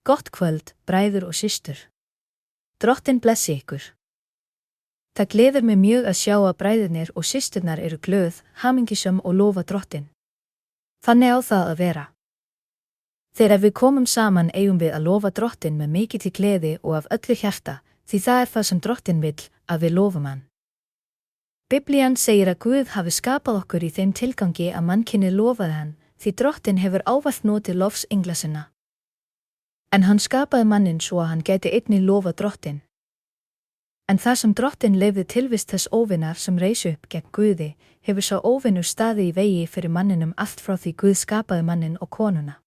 Gott kvöld, bræður og systur. Drottinn blessi ykkur. Það gleður mig mjög að sjá að bræðurnir og systurnar eru glöð, hamingjusöm og lofa Drottinn. Þannig á það að vera. Þegar við komum saman eigum við að lofa Drottinn með mikilli gleði og af öllu hjarta, því það er það sem Drottinn vill, að við lofum hann. Biblían segir að Guð hafi skapað okkur í þeim tilgangi að mannkynið lofaði hann, því Drottinn hefur ávallt notið lofs engla sinna. En hann skapaði manninn svo að hann gæti einnig lofa Drottinn. En það sem Drottinn leyfði tilvist þess óvinar sem reis upp gegn Guði, hefur sá óvinur staðið í vegi fyrir manninum allt frá því Guð skapaði manninn og konuna.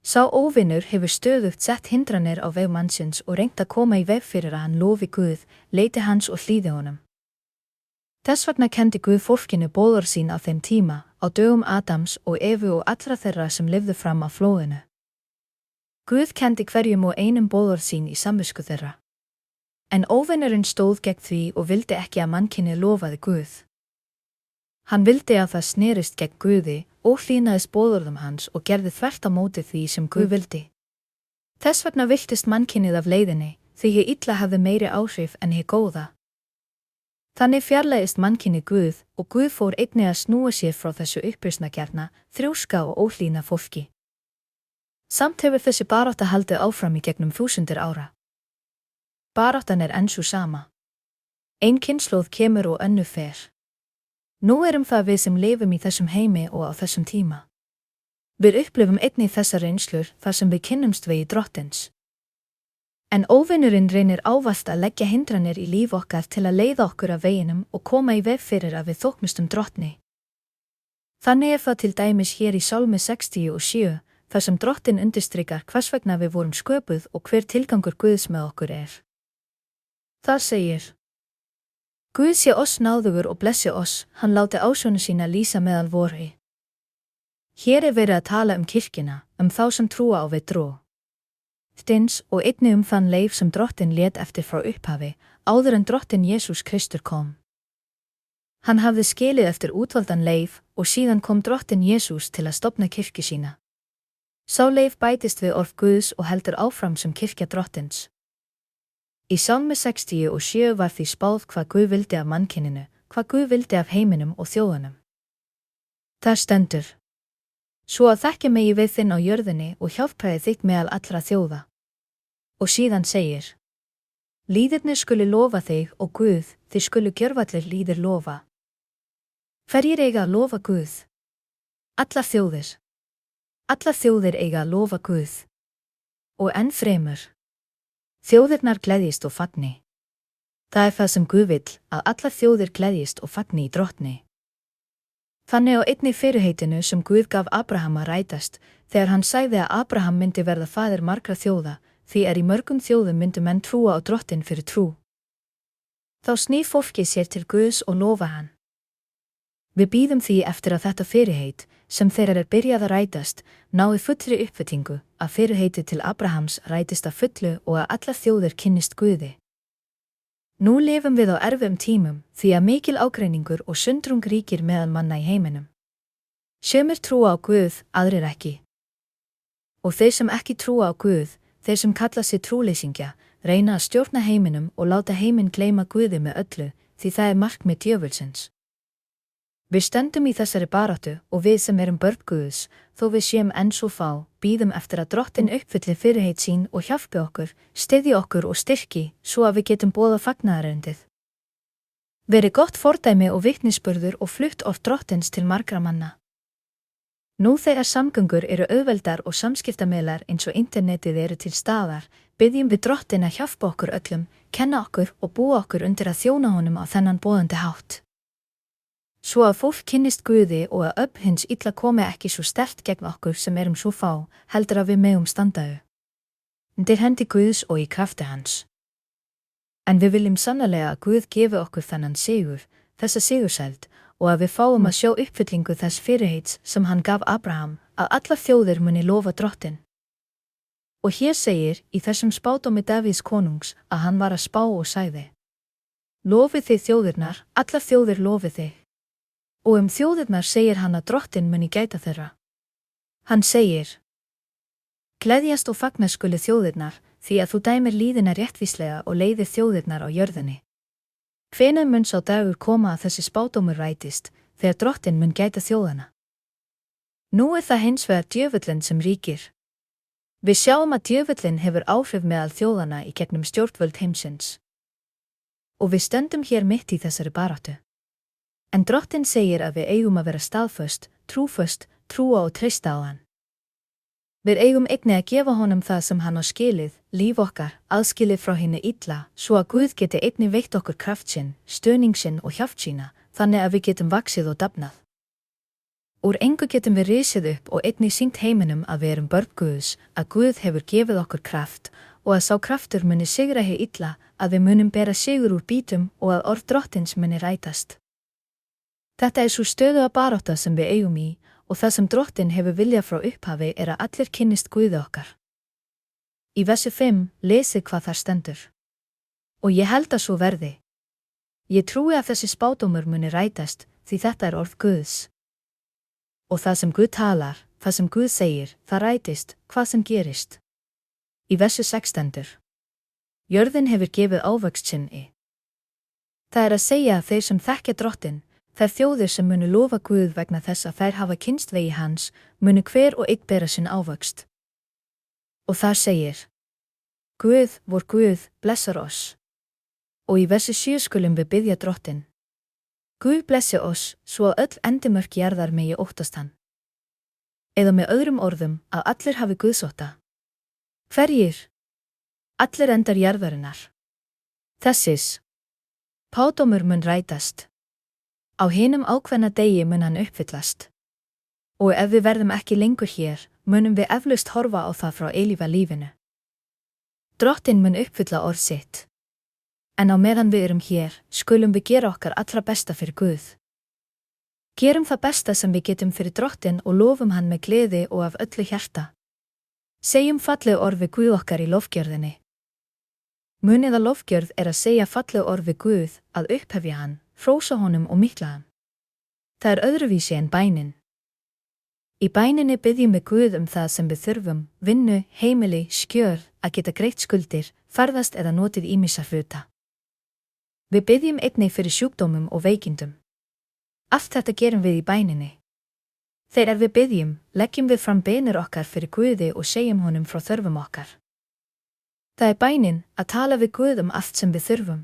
Sá óvinur hefur stöðugt sett hindranir á veg mannsins og reynt að koma í veg fyrir að hann lofi Guð, leiti hans og hlýði honum. Þess vegna kenndi Guð fólkinu boðorð sín á þeim tíma, á dögum Adams og Evu og allra þeirra sem lifðu fram á flóðinu. Guð kenndi hverjum og einum boðorð sín í samvisku þeirra. En óvinurinn stóð gegn því og vildi ekki að mannkynið lofaði Guð. Hann vildi að það snerist gegn Guði og hlýnaðist boðorðum hans og gerði þvert á móti því sem Guð vildi. Þess vegna villtist mannkynið af leiðinni, því hið illa hafði meiri áhrif en hið góða. Þannig fjarlægist mannkynið Guð og Guð fór einnig að snúa sér frá þessu uppreisnargjarna, þrjóska og óhlýna fólki. Samt hefur þessi barátta haldið áfram í gegnum þúsundir ára. Baráttan er enn sú sama. Ein kynslóð kemur og önnur fer. Nú erum það við sem lifum í þessum heimi og á þessum tíma. Við upplifum einnig þessar reynslur þar sem við kynnumst vegi Drottins. En óvinurinn reynir ávallt að leggja hindranir í líf okkar til að leiða okkur af veginum og koma í veg fyrir að við þóknumst Drottni. Þannig er það til dæmis hér í Sálmi 67, þar sem Drottinn undirstrikar hvers vegna við vorum sköpuð og hver tilgangur Guðs með okkur er. Þar segir: Guð sé oss náðugur og blessi oss, hann láti ásjónu sína lýsa meðal voru. Hér er verið að tala kirkjuna, þá sem trúa á við trú. Stins og einnig þann leif sem Drottinn lét eftir frá upphafi, áður en Drottinn Jesús Kristur kom. Hann hafði skilið eftir útvaldan leif og síðan kom Drottinn Jesús til að stofna kirkju sína. Sá leif bætist við orð Guðs og heldur áfram sem kirkja Drottins. Í Sálmi 67 var því spáð hvað Guð vildi af mannkyninu, hvað Guð vildi af heiminum og þjóðunum. Það stendur: Svo að þekkja megi við þinn á jörðinni og hjálpraði þitt meðal allra þjóða. Og síðan segir: Lýðirnir skulu lofa þig og Guð, þið skulu gjörvallir lýðir lofa. Hverjir eiga að lofa Guð? Allar þjóðir. Allar þjóðir eiga að lofa Guð. Og enn fremur. Þjóðirnar gleðjist og fagni. Það er það sem Guð vill, að allar þjóðir gleðjist og fagni í Drottni. Þannig á einnig fyrirheitinu sem Guð gaf Abraham að rætast, þegar hann sagði að Abraham myndi verða faðir margra þjóða, því í mörgum þjóðum myndu menn trúa á Drottinn fyrir trú. Þá snýr fólkið sér til Guðs og lofa hann. Við bíðum því eftir að þetta fyrirheit, sem þeirra er byrjað að rætast, nái fullri uppfyllingu, að fyrirheiti til Abrahams rætist að fullu og að allar þjóðir kynnist Guði. Nú lifum við á erfiðum tímum, því að mikil ágreiningur og sundrung ríkir meðal manna í heiminum. Sumir trúa á Guð, aðrir ekki. Og þeir sem ekki trúa á Guð, þeir sem kalla sig trúleysingja, reyna að stjórna heiminum og láta heiminn gleyma Guði með öllu, því það er markmið djöfulsins. Við stöndum í þessari baráttu og við sem erum börn Guðs, þó við séum enn svo fá, bíðum eftir að Drottinn uppfylli fyrirheit sín og hjálpi okkur, styðji okkur og styrki, svo að við getum boðað fagnaðarerindið. Veri gott fordæmi og vitnisburður og flutt orð Drottins til margra manna. Nú þegar samgöngur eru auðveldar og samskiptamiðlar eins og internetið eru til staðar, biðjum við Drottinn að hjálpa okkur öllum, kenna okkur og búa okkur undir að þjóna honum á þennan boðandi hátt. Svo að fólk kynnist Guði og að öfl hins illa komi ekki svo sterkt gegn okkur sem erum svo fá, heldur að við megum standaðu. Undir hendi Guðs og í krafti hans. En við viljum sannarlega að Guð gefi okkur þennan sigur, þessa sigursæld, og að við fáum að sjá uppfyllingu þess fyrirheits sem hann gaf Abraham, að allar þjóðir muni lofa Drottinn. Og hér segir, í þessum spádómi Davíðs konungs, að hann var að spá og sagði: Lofið þið þjóðirnar, allar þjóðir lofið þig. Og þjóðirnar segir hann að Drottinn muni gæta þeirra. Hann segir: Gleðjast og fagna skulu þjóðirnar, því að þú dæmir líðina réttvíslega og leiðir þjóðirnar á jörðinni. Hvenær mun sá dagur koma að þessi spádómur rætist, þegar Drottinn mun gæta þjóðana? Nú það hins vegar djöfullinn sem ríkir. Við sjáum að djöfullinn hefur áhrif meðal þjóðana í gegnum stjórnvöld heimsins. Og við stöndum hér mitt í þessari baráttu. En Drottinn segir að við eigum að vera staðföst, trúföst, trúa og treysta á hann. Við eigum einnig að gefa honum það sem hann á skilið, líf okkar, aðskilið frá hinni illa, svo að Guð geti einnig veitt okkur kraft sinn, stuðning sinn og hjálp sína, þannig að við getum vaxið og dafnað. Úr engu getum við risið upp og einnig sýnt heiminum að við erum börn Guðs, að Guð hefur gefið okkur kraft og að sá kraftur muni sigra hið illa, að við munum bera sigur úr bítum og að orð Drottins muni rætast. Þetta svo stöðuga barátta sem við eigum í og það sem Drottinn hefur viljað frá upphafi að allir kynnist Guði okkar. Í versi 5 lesið hvað þar stendur. Og ég held að svo verði. Ég trúi að þessi spádómur muni rætast, því þetta orð Guðs. Og það sem Guð talar, það sem Guð segir, það rætist, hvað sem gerist. Í versi 6 stendur. Jörðin hefur gefið ávöxt sinn í. Það að segja að þeir sem þekkja Drottinn, þær þjóðir sem munu lofa Guð vegna þess að þær hafa kynnst vegi hans, munu hver og einn bera sinn ávöxt. Og þar segir. Guð, vor Guð, blessar oss. Og í versi 7 skulum við biðja Drottinn. Guð blessi oss, svo að öll endimörk jarðar megi óttast hann. Eða með öðrum orðum, að allir hafi Guðsótta. Hverjir? Allir endar jarðarinnar. Þessis. Spádómur mun rætast. Á hinum ákveðna degi mun hann uppfyllast. Og ef við verðum ekki lengur hér, munum við eflaust horfa á það frá eilífa lífinu. Drottinn mun uppfylla orð sitt. En á meðan við erum hér, skulum við gera okkar allra besta fyrir Guð. Gerum það besta sem við getum fyrir Drottinn og lofum hann með gleði og af öllu hjarta. Segjum falleg orð við Guð okkar í lofgjörðinni. Munið að lofgjörð að segja falleg orð við Guð, að upphefja hann, hrósa honum og mikla hann. Það öðruvísi en bænin. Í bæninni biðjum við Guð það sem við þurfum, vinnu, heimili, skjör, að geta greitt skuldir, ferðast eða notið ýmissa hluta. Við biðjum einnig fyrir sjúkdómum og veikindum. Allt þetta gerum við í bæninni. Þegar við biðjum, leggjum við fram beinar okkar fyrir Guði og segjum honum frá þörfum okkar. Það bænin að tala við Guð allt sem við þurfum.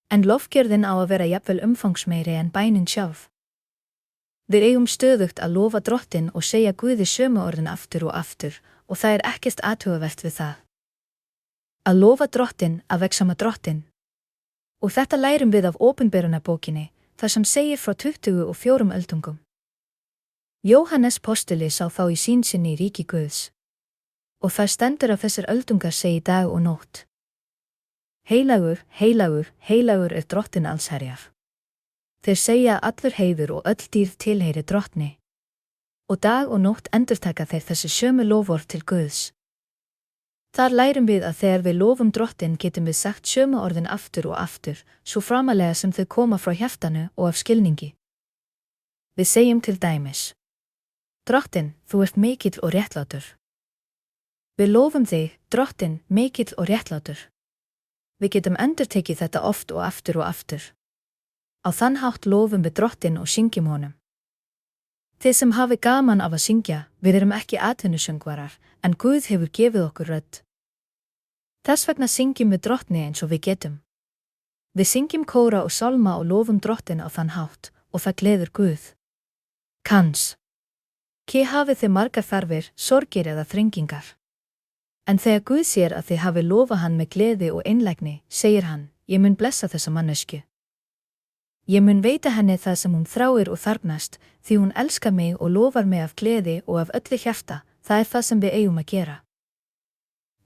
En lofgjörðin á að vera jafnvel umfangsmeiri en bænin sjálf. Við eigum stöðugt að lofa Drottinn og segja Guði sömu orðin aftur og það ekkert athugavert við það. Að lofa Drottinn að vegsama Drottinn. Og þetta lærum við af Opinberunarbókinni, þar sem segir frá 24 öldungum. Jóhannes postuli sá þá í sýn sinni í ríki Guðs. Og það stendur að þessir öldungar segi dag og nótt. Heilagur, heilagur, heilagur Drottinn allsherjar. Þeir segja að allur heiður og öll dýrð tilheyri Drottni. Og dag og nótt endurtaka þeir þessi sömu loforð til Guðs. Þar lærum við að þegar við lofum Drottinn getum við sagt sömu orðin aftur og aftur, svo framalega sem þau koma frá hjartanu og af skilningi. Við segjum til dæmis. Drottinn, þú ert mikill og réttlátur. Við lofum þig, Drottinn, mikill og réttlátur. Við getum endurtekið þetta oft og aftur. Á þann hátt lofum við Drottinn og syngjum honum. Þið sem hafi gaman af að syngja, við erum ekki atvinnusöngvarar, en Guð hefur gefið okkur rödd. Þess vegna syngjum við Drottni eins og við getum. Við syngjum kóra og sálma og lofum Drottinn á þann hátt, og það gleður Guð. Kans. Hafið þið margar þarfir, sorgir eða þrengingar. En þegar Guð sér að þið hafi lofað hann með gleði og einlægni, segir hann, ég mun blessa þessa manneskju. Ég mun veita henni það sem hún þráir og þarfnast, því hún elskar mig og lofar mig af gleði og af öllu hjarta, það það sem við eigum að gera.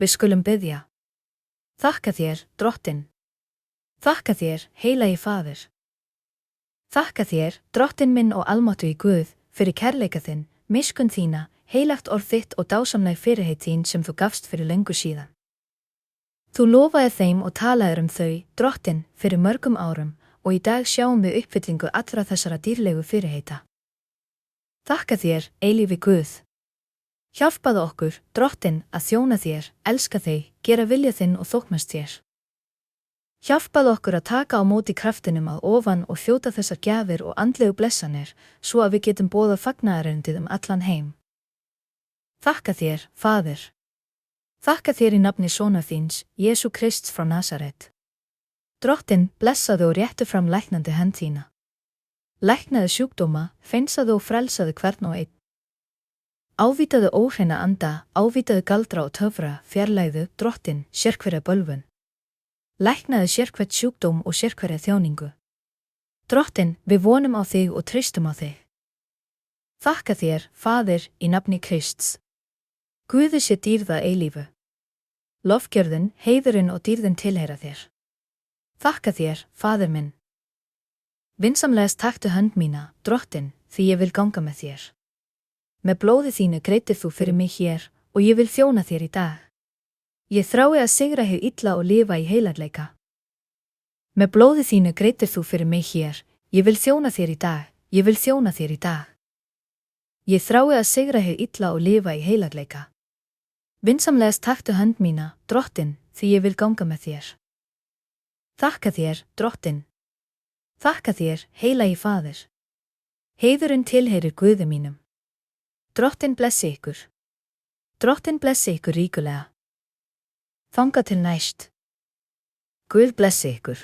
Við skulum biðja. Þakka þér, Drottinn. Þakka þér, heilagi Faðir. Þakka þér, Drottinn minn og almáttugi Guð, fyrir kærleika þinn, miskunn þína, heilagt orð þitt og dásamleg fyrirheit þín sem þú gafst fyrir löngu síðan. Þú lofaðir þeim og talaðir þau, Drottinn, fyrir mörgum árum, og í dag sjáum við uppfyllingu allra þessara dýrlegu fyrirheita. Þakka þér, eilífi Guð. Hjálpaðu okkur, Drottinn, að þjóna þér, elska þig, gera vilja þinn og þóknast þér. Hjálpaðu okkur að taka á móti kraftinum að ofan og þjóta þessar gjafir og andlegu blessanir, svo að við getum boðað fagnaðarerindið allan heim. Þakka þér, Faðir. Þakka þér í nafni sonar þíns, Jesú Krists frá Nasaret. Drottinn, blessaðu og réttu fram læknandi hönd þína. Læknaðu sjúkdóma, hreinsaðu og frelsaðu hvern og einn. Ávítaðu óhreina anda, ávítaðu galdra og töfra, fjarlægðu, Drottinn, sérhverja bölvun. Læknaðu sérhvert sjúkdóm og sérhverja þjáningu. Drottinn, við vonum á þig og treystum á þig. Þakka þér, Faðir, í nafni Krists. Guði sé dýrð að eilífu. Lofgjörðin, heiðurinn og dýrðin tilheyra þér. Þakka þér, Faðir minn. Vinsamlegast taktu hönd mína, Drottinn, því ég vil ganga með þér. Með blóði þínu greiddir þú fyrir mig hér og ég vil þjóna þér í dag. Ég þrái að sigra hið illa og lifa í heilarleika. Með blóði þínu greiddir þú fyrir mig hér, ég vil þjóna þér í dag, ég vil þjóna þér í dag. Ég þrái að sigra hið illa og lifa í heilarleika. Vinsamlegast taktu hönd mína, Drottinn, því ég vil ganga með þér. Þakka þér, Drottinn. Þakka þér, heilagi Faðir. Heiðurinn tilheyrir Guði mínum. Drottinn blessi ykkur. Drottinn blessi ykkur ríkulega. Þangað til næst. Guð blessi ykkur.